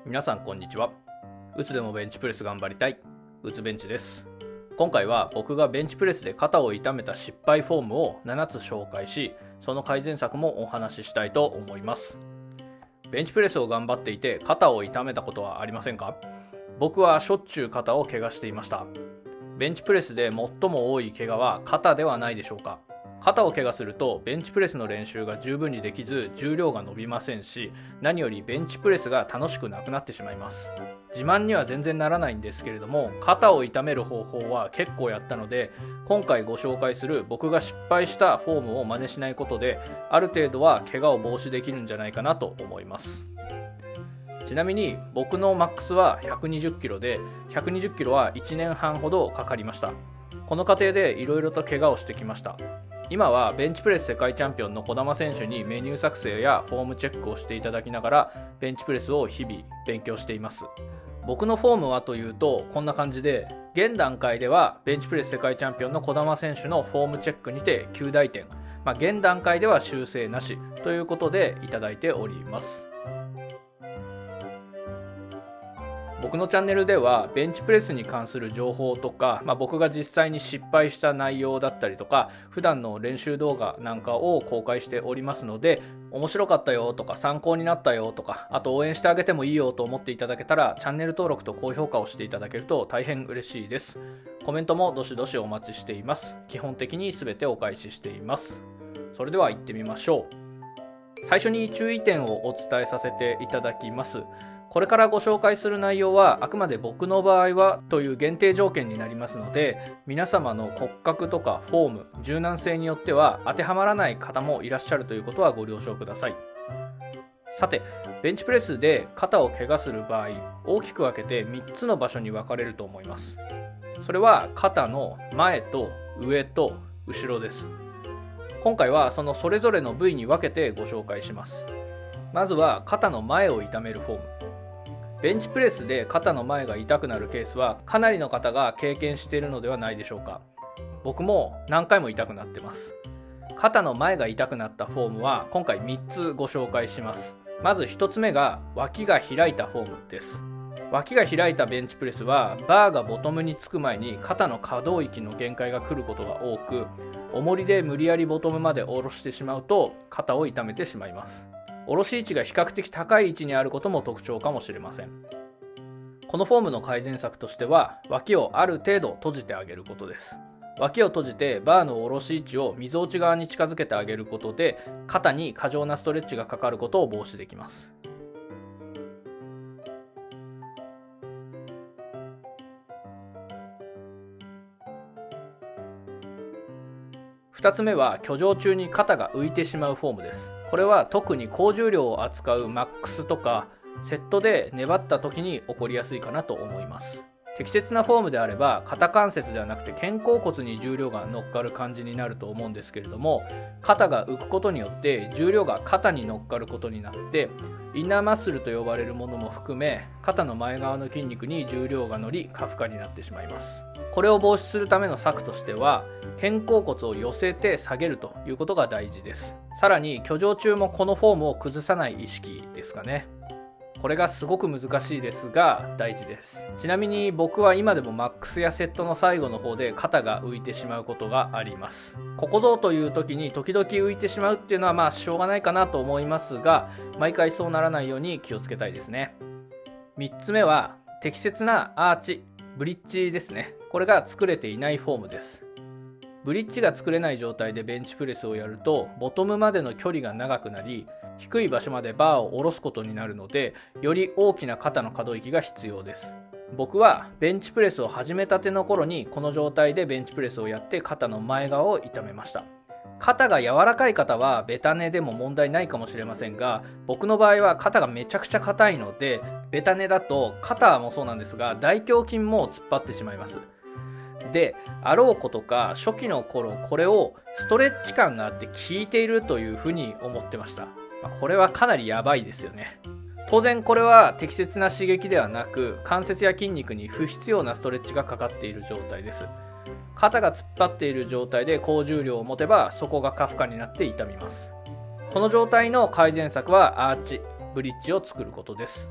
皆さんこんにちは。うつでもベンチプレス頑張りたい、うつベンチです。今回は僕がベンチプレスで肩を痛めた失敗フォームを7つ紹介し、その改善策もお話ししたいと思います。ベンチプレスを頑張っていて肩を痛めたことはありませんか？僕はしょっちゅう肩を怪我していました。ベンチプレスで最も多い怪我は肩ではないでしょうか。肩を怪我するとベンチプレスの練習が十分にできず重量が伸びませんし、何よりベンチプレスが楽しくなくなってしまいます。自慢には全然ならないんですけれども、肩を痛める方法は結構やったので、今回ご紹介する僕が失敗したフォームを真似しないことで、ある程度は怪我を防止できるんじゃないかなと思います。ちなみに僕のマックスは120キロで、120キロは1年半ほどかかりました。この過程でいろいろと怪我をしてきました。今はベンチプレス世界チャンピオンの児玉選手にメニュー作成やフォームチェックをしていただきながらベンチプレスを日々勉強しています。僕のフォームはというとこんな感じで、現段階ではベンチプレス世界チャンピオンの児玉選手のフォームチェックにて9大点、現段階では修正なしということでいただいております。僕のチャンネルではベンチプレスに関する情報とか、僕が実際に失敗した内容だったりとか、普段の練習動画なんかを公開しておりますので、面白かったよとか参考になったよとか、あと応援してあげてもいいよと思っていただけたら、チャンネル登録と高評価をしていただけると大変嬉しいです。コメントもどしどしお待ちしています。基本的に全てお返ししています。それでは行ってみましょう。最初に注意点をお伝えさせていただきます。これからご紹介する内容はあくまで僕の場合はという限定条件になりますので、皆様の骨格とかフォーム、柔軟性によっては当てはまらない方もいらっしゃるということはご了承ください。さて、ベンチプレスで肩を怪我する場合、大きく分けて3つの場所に分かれると思います。それは肩の前と上と後ろです。今回はそのそれぞれの部位に分けてご紹介します。まずは肩の前を痛めるフォーム。ベンチプレスで肩の前が痛くなるケースはかなりの方が経験しているのではないでしょうか。僕も何回も痛くなってます。肩の前が痛くなったフォームは今回3つご紹介します。まず1つ目が脇が開いたフォームです。脇が開いたベンチプレスはバーがボトムにつく前に肩の可動域の限界が来ることが多く、重りで無理やりボトムまで下ろしてしまうと肩を痛めてしまいます。下ろし位置が比較的高い位置にあることも特徴かもしれません。このフォームの改善策としては、脇をある程度閉じてあげることです。脇を閉じてバーの下ろし位置をみぞおち側に近づけてあげることで、肩に過剰なストレッチがかかることを防止できます。2つ目は挙上中に肩が浮いてしまうフォームです。これは特に高重量を扱うマックスとかセットで粘った時に起こりやすいかなと思います。適切なフォームであれば肩関節ではなくて肩甲骨に重量が乗っかる感じになると思うんですけれども、肩が浮くことによって重量が肩に乗っかることになってインナーマッスルと呼ばれるものも含め肩の前側の筋肉に重量が乗り過負荷になってしまいます。これを防止するための策としては、肩甲骨を寄せて下げるということが大事です。さらに挙上中もこのフォームを崩さない意識ですかね。これがすごく難しいですが大事です。ちなみに僕は今でもマックスやセットの最後の方で肩が浮いてしまうことがあります。ここぞという時に時々浮いてしまうっていうのはしょうがないかなと思いますが、毎回そうならないように気をつけたいですね。3つ目は適切なアーチ、ブリッジですね。これが作れていないフォームです。ブリッジが作れない状態でベンチプレスをやるとボトムまでの距離が長くなり、低い場所までバーを下ろすことになるので、より大きな肩の可動域が必要です。僕はベンチプレスを始めたての頃にこの状態でベンチプレスをやって肩の前側を痛めました。肩が柔らかい方はベタ寝でも問題ないかもしれませんが、僕の場合は肩がめちゃくちゃ硬いので、ベタ寝だと肩もそうなんですが大胸筋も突っ張ってしまいます。で、あろうことか初期の頃これをストレッチ感があって効いているというふうに思ってました。これはかなりやばいですよね。当然これは適切な刺激ではなく、関節や筋肉に不必要なストレッチがかかっている状態です。肩が突っ張っている状態で高重量を持てばそこが過負荷になって痛みます。この状態の改善策はアーチ、ブリッジを作ることです。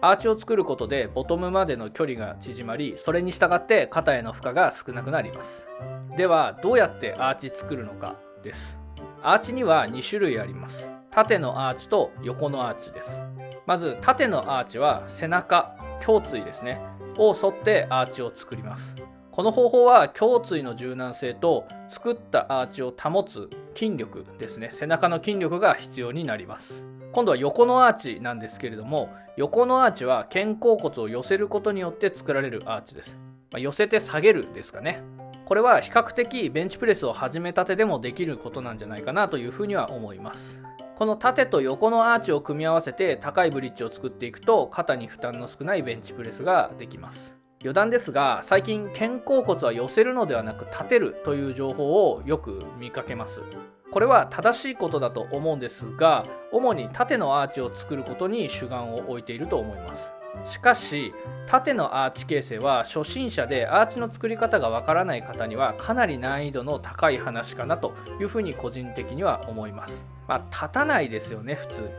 アーチを作ることでボトムまでの距離が縮まり、それに従って肩への負荷が少なくなります。ではどうやってアーチ作るのかです。アーチには2種類あります。縦のアーチと横のアーチです。まず縦のアーチは背中、胸椎ですねを沿ってアーチを作ります。この方法は胸椎の柔軟性と作ったアーチを保つ筋力ですね、背中の筋力が必要になります。今度は横のアーチなんですけれども、横のアーチは肩甲骨を寄せることによって作られるアーチです。寄せて下げるですかね。これは比較的ベンチプレスを始めたてでもできることなんじゃないかなというふうには思います。この縦と横のアーチを組み合わせて高いブリッジを作っていくと、肩に負担の少ないベンチプレスができます。余談ですが、最近肩甲骨は寄せるのではなく立てるという情報をよく見かけます。これは正しいことだと思うんですが、主に縦のアーチを作ることに主眼を置いていると思います。しかし縦のアーチ形成は初心者でアーチの作り方がわからない方にはかなり難易度の高い話かなというふうに個人的には思います。立たないですよね、普通。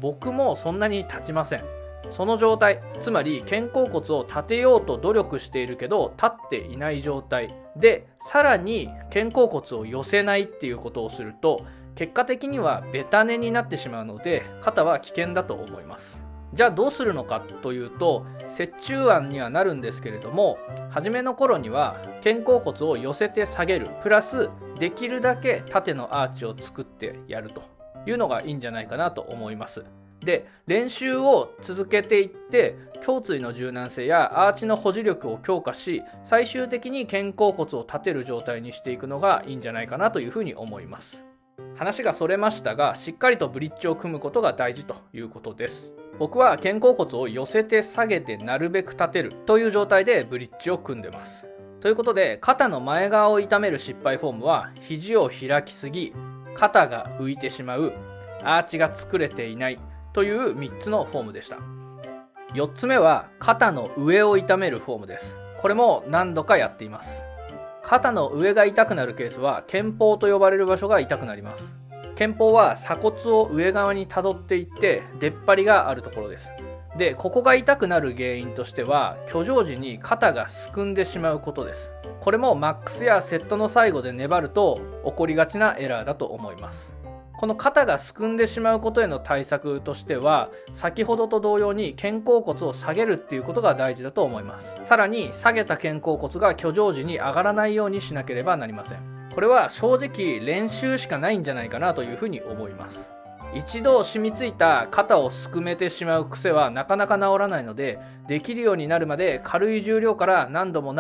僕もそんなに立ちません。その状態、つまり肩甲骨を立てようと努力しているけど立っていない状態で、さらに肩甲骨を寄せないっていうことをすると、結果的にはベタ寝になってしまうので肩は危険だと思います。じゃあどうするのかというと、折衷案にはなるんですけれども、初めの頃には肩甲骨を寄せて下げるプラスできるだけ縦のアーチを作ってやるというのがいいんじゃないかなと思います。で、練習を続けていって胸椎の柔軟性やアーチの保持力を強化し、最終的に肩甲骨を立てる状態にしていくのがいいんじゃないかなというふうに思います。話がそれましたが、しっかりとブリッジを組むことが大事ということです。僕は肩甲骨を寄せて下げてなるべく立てるという状態でブリッジを組んでます。ということで、肩の前側を痛める失敗フォームは肘を開きすぎ、肩が浮いてしまう、アーチが作れていないという3つのフォームでした。4つ目は肩の上を痛めるフォームです。これも何度かやっています。肩の上が痛くなるケースは肩峰と呼ばれる場所が痛くなります。肩峰は鎖骨を上側にたどっていって出っ張りがあるところです。で、ここが痛くなる原因としては挙上時に肩がすくんでしまうことです。これもマックスやセットの最後で粘ると起こりがちなエラーだと思います。この肩がすくんでしまうことへの対策としては、先ほどと同様に肩甲骨を下げるっていうことが大事だと思います。さらに下げた肩甲骨が挙上時に上がらないようにしなければなりません。これは正直練習しかないんじゃないかなというふうに思います。一度染みついた肩をすくめてしまう癖はなかなか治らないので、できるようになるまで軽い重量から何度も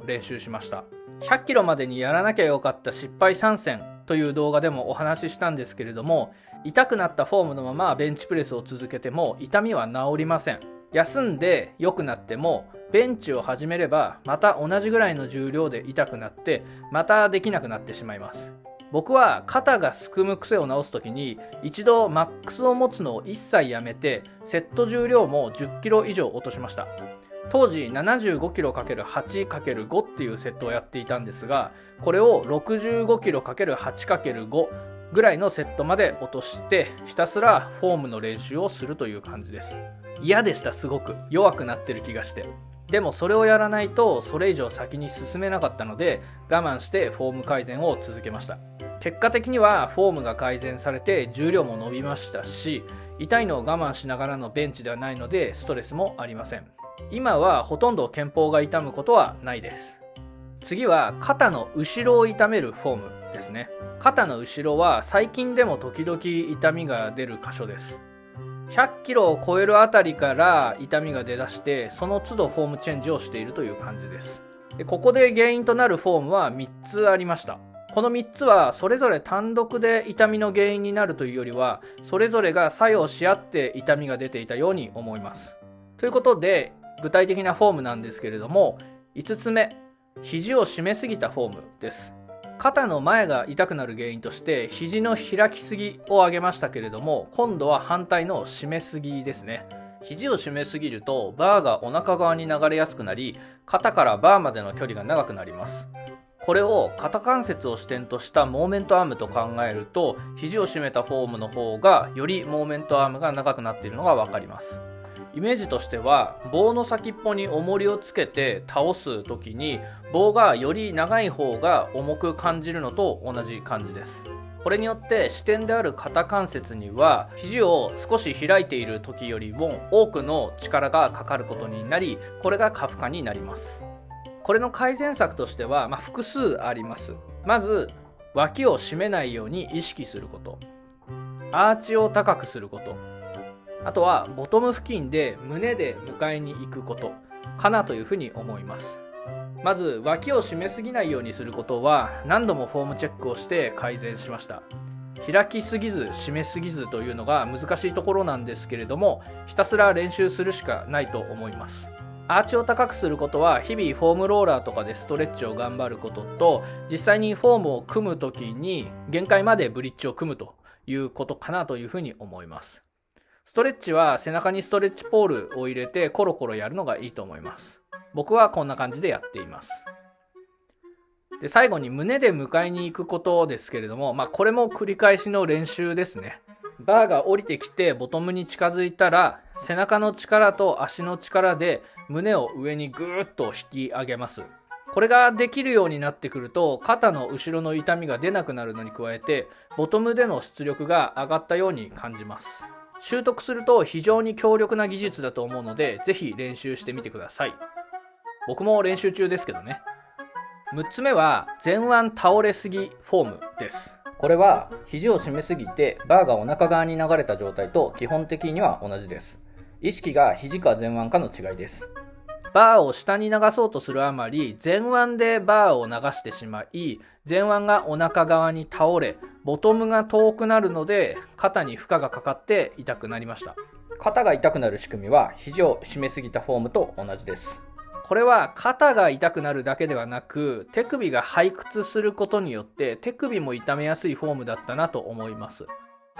練習しました。100キロまでにやらなきゃよかった失敗3選という動画でもお話ししたんですけれども、痛くなったフォームのままベンチプレスを続けても痛みは治りません。休んで良くなってもベンチを始めればまた同じぐらいの重量で痛くなってまたできなくなってしまいます。僕は肩がすくむ癖を直すときに一度マックスを持つのを一切やめて、セット重量も10キロ以上落としました。当時 75kg×8×5 っていうセットをやっていたんですが、これを 65kg×8×5 ぐらいのセットまで落としてひたすらフォームの練習をするという感じです。嫌でした。すごく弱くなってる気がして。でもそれをやらないとそれ以上先に進めなかったので、我慢してフォーム改善を続けました。結果的にはフォームが改善されて重量も伸びましたし、痛いのを我慢しながらのベンチではないのでストレスもありません。今はほとんど肩峰が痛むことはないです。次は肩の後ろを痛めるフォームですね。肩の後ろは最近でも時々痛みが出る箇所です。100キロを超えるあたりから痛みが出だして、その都度フォームチェンジをしているという感じです。ここで原因となるフォームは3つありました。この3つはそれぞれ単独で痛みの原因になるというよりは、それぞれが作用し合って痛みが出ていたように思います。ということで具体的なフォームなんですけれども、5つ目、肘を締めすぎたフォームです。肩の前が痛くなる原因として肘の開きすぎを挙げましたけれども、今度は反対の締めすぎですね。肘を締めすぎるとバーがお腹側に流れやすくなり、肩からバーまでの距離が長くなります。これを肩関節を支点としたモーメントアームと考えると、肘を締めたフォームの方がよりモーメントアームが長くなっているのが分かります。イメージとしては棒の先っぽに重りをつけて倒す時に棒がより長い方が重く感じるのと同じ感じです。これによって支点である肩関節には肘を少し開いている時よりも多くの力がかかることになり、これが過負荷になります。これの改善策としては、複数あります。まず脇を締めないように意識すること、アーチを高くすること、あとはボトム付近で胸で迎えに行くことかなというふうに思います。まず脇を締めすぎないようにすることは何度もフォームチェックをして改善しました。開きすぎず締めすぎずというのが難しいところなんですけれども、ひたすら練習するしかないと思います。アーチを高くすることは日々フォームローラーとかでストレッチを頑張ることと、実際にフォームを組むときに限界までブリッジを組むということかなというふうに思います。ストレッチは背中にストレッチポールを入れてコロコロやるのがいいと思います。僕はこんな感じでやっています。で、最後に胸で迎えに行くことですけれども、これも繰り返しの練習ですね。バーが降りてきてボトムに近づいたら、背中の力と足の力で胸を上にぐーっと引き上げます。これができるようになってくると、肩の後ろの痛みが出なくなるのに加えて、ボトムでの出力が上がったように感じます。習得すると非常に強力な技術だと思うので、ぜひ練習してみてください。僕も練習中ですけどね。6つ目は前腕倒れすぎフォームです。これは肘を締めすぎてバーがお腹側に流れた状態と基本的には同じです。意識が肘か前腕かの違いです。バーを下に流そうとするあまり前腕でバーを流してしまい、前腕がお腹側に倒れ、ボトムが遠くなるので肩に負荷がかかって痛くなりました。肩が痛くなる仕組みは肘を締めすぎたフォームと同じです。これは肩が痛くなるだけではなく、手首が背屈することによって手首も痛めやすいフォームだったなと思います。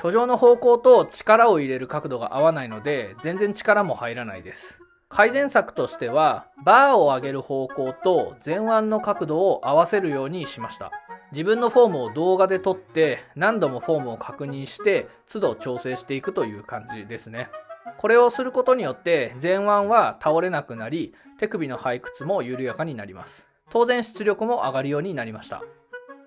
居上の方向と力を入れる角度が合わないので全然力も入らないです。改善策としてはバーを上げる方向と前腕の角度を合わせるようにしました。自分のフォームを動画で撮って何度もフォームを確認して都度調整していくという感じですね。これをすることによって前腕は倒れなくなり、手首の背屈も緩やかになります。当然出力も上がるようになりました。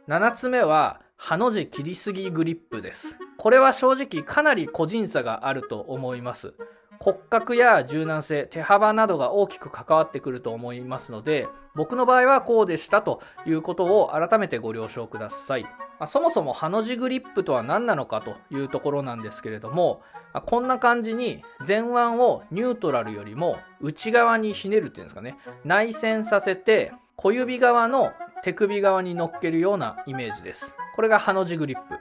7つ目はハの字切りすぎグリップです。これは正直かなり個人差があると思います。骨格や柔軟性、手幅などが大きく関わってくると思いますので、僕の場合はこうでしたということを改めてご了承ください。そもそもハの字グリップとは何なのかというところなんですけれども、こんな感じに前腕をニュートラルよりも内側にひねるっていうんですかね、内旋させて小指側の手首側に乗っけるようなイメージです。これがハの字グリップ。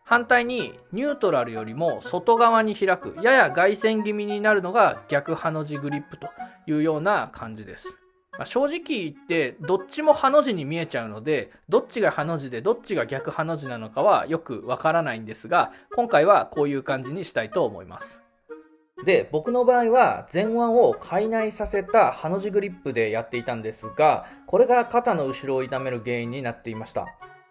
反対にニュートラルよりも外側に開く、やや外旋気味になるのが逆ハの字グリップというような感じです。正直言ってどっちもハの字に見えちゃうので、どっちがハの字でどっちが逆ハの字なのかはよくわからないんですが、今回はこういう感じにしたいと思います。で、僕の場合は前腕を開内させたハの字グリップでやっていたんですが、これが肩の後ろを痛める原因になっていました。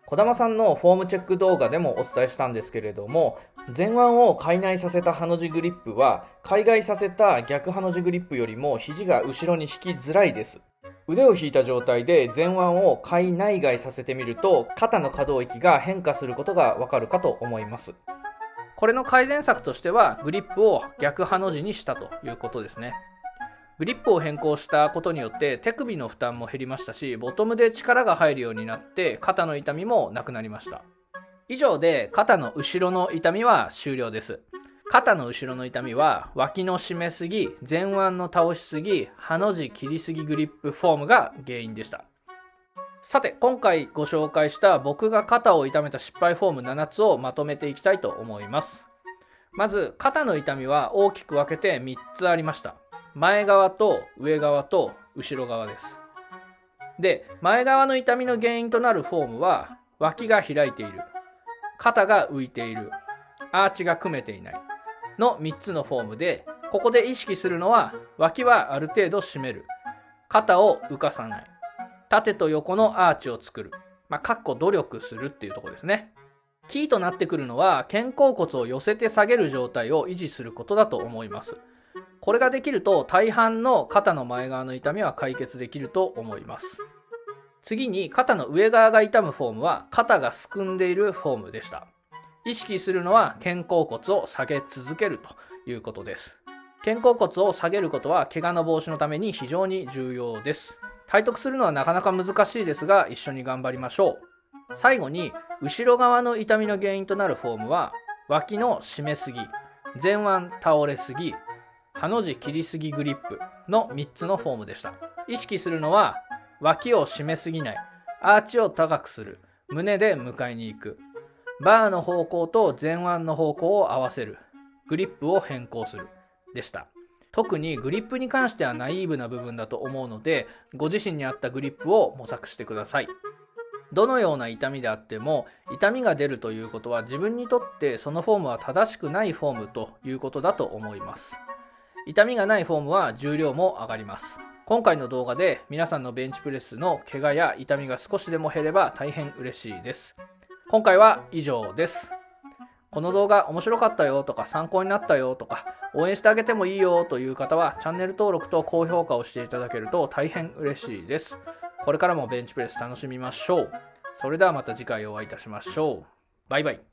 児玉さんのフォームチェック動画でもお伝えしたんですけれども、前腕を開内させたハの字グリップは開外させた逆ハの字グリップよりも肘が後ろに引きづらいです。腕を引いた状態で前腕を開内外させてみると、肩の可動域が変化することがわかるかと思います。これの改善策としてはグリップを逆ハの字にしたということですね。グリップを変更したことによって手首の負担も減りましたし、ボトムで力が入るようになって肩の痛みもなくなりました。以上で肩の後ろの痛みは終了です。肩の後ろの痛みは脇の締めすぎ、前腕の倒しすぎ、ハの字切りすぎグリップフォームが原因でした。さて、今回ご紹介した僕が肩を痛めた失敗フォーム7つをまとめていきたいと思います。まず肩の痛みは大きく分けて3つありました。前側と上側と後ろ側です。で、前側の痛みの原因となるフォームは脇が開いている、肩が浮いている、アーチが組めていないの3つのフォームで、ここで意識するのは脇はある程度締める、肩を浮かさない、縦と横のアーチを作る、かっこ努力するっていうところですね。キーとなってくるのは肩甲骨を寄せて下げる状態を維持することだと思います。これができると大半の肩の前側の痛みは解決できると思います。次に肩の上側が痛むフォームは肩がすくんでいるフォームでした。意識するのは肩甲骨を下げ続けるということです。肩甲骨を下げることは怪我の防止のために非常に重要です。体得するのはなかなか難しいですが、一緒に頑張りましょう。最後に後ろ側の痛みの原因となるフォームは脇の締めすぎ、前腕倒れすぎ、ハの字切りすぎグリップの3つのフォームでした。意識するのは脇を締めすぎない、アーチを高くする、胸で迎えに行く、バーの方向と前腕の方向を合わせる、グリップを変更するでした。特にグリップに関してはナイーブな部分だと思うので、ご自身に合ったグリップを模索してください。どのような痛みであっても、痛みが出るということは自分にとってそのフォームは正しくないフォームということだと思います。痛みがないフォームは重量も上がります。今回の動画で皆さんのベンチプレスの怪我や痛みが少しでも減れば大変嬉しいです。今回は以上です。この動画面白かったよとか参考になったよとか応援してあげてもいいよという方はチャンネル登録と高評価をしていただけると大変嬉しいです。これからもベンチプレス楽しみましょう。それではまた次回お会いいたしましょう。バイバイ。